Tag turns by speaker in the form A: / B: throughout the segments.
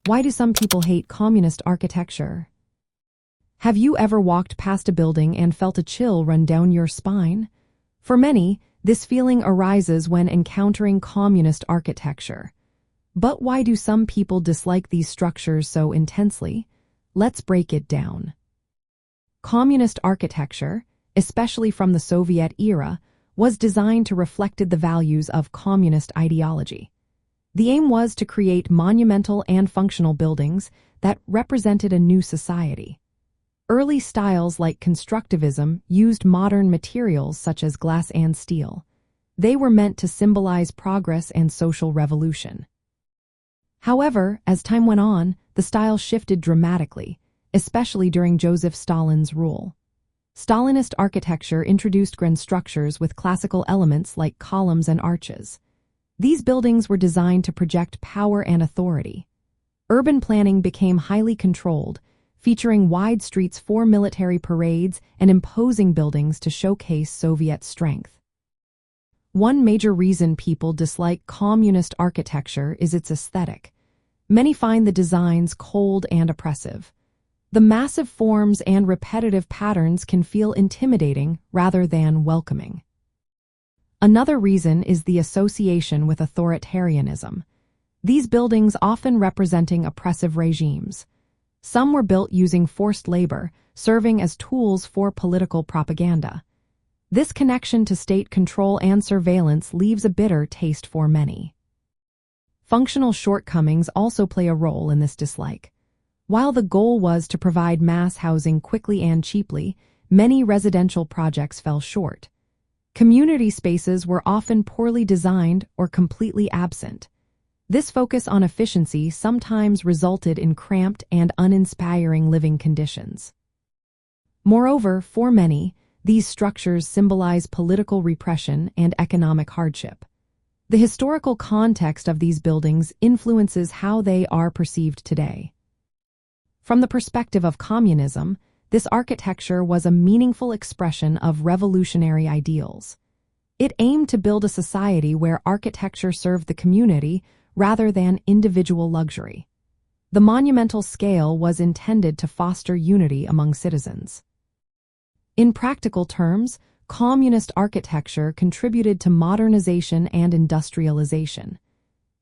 A: Why do some people hate communist architecture? Have you ever walked past a building and felt a chill run down your spine? For many, this feeling arises when encountering communist architecture. But why do some people dislike these structures so intensely? Let's break it down. Communist architecture, especially from the Soviet era, was designed to reflect the values of communist ideology. The aim was to create monumental and functional buildings that represented a new society. Early styles like Constructivism used modern materials such as glass and steel. They were meant to symbolize progress and social revolution. However, as time went on, the style shifted dramatically, especially during Joseph Stalin's rule. Stalinist architecture introduced grand structures with classical elements like columns and arches. These buildings were designed to project power and authority. Urban planning became highly controlled, featuring wide streets for military parades and imposing buildings to showcase Soviet strength. One major reason people dislike communist architecture is its aesthetic. Many find the designs cold and oppressive. The massive forms and repetitive patterns can feel intimidating rather than welcoming. Another reason is the association with authoritarianism. These buildings often representing oppressive regimes. Some were built using forced labor, serving as tools for political propaganda. This connection to state control and surveillance leaves a bitter taste for many. Functional shortcomings also play a role in this dislike. While the goal was to provide mass housing quickly and cheaply, many residential projects fell short. Community spaces were often poorly designed or completely absent. This focus on efficiency sometimes resulted in cramped and uninspiring living conditions. Moreover, for many, these structures symbolize political repression and economic hardship. The historical context of these buildings influences how they are perceived today. From the perspective of communism, this architecture was a meaningful expression of revolutionary ideals. It aimed to build a society where architecture served the community rather than individual luxury. The monumental scale was intended to foster unity among citizens. In practical terms, communist architecture contributed to modernization and industrialization.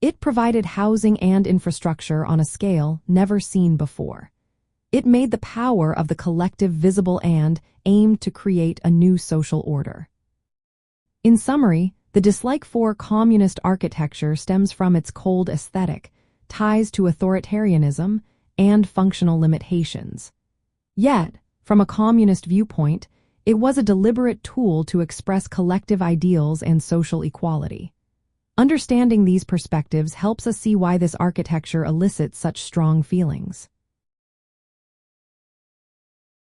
A: It provided housing and infrastructure on a scale never seen before. It made the power of the collective visible and aimed to create a new social order. In summary, the dislike for communist architecture stems from its cold aesthetic, ties to authoritarianism, and functional limitations. Yet, from a communist viewpoint, it was a deliberate tool to express collective ideals and social equality. Understanding these perspectives helps us see why this architecture elicits such strong feelings.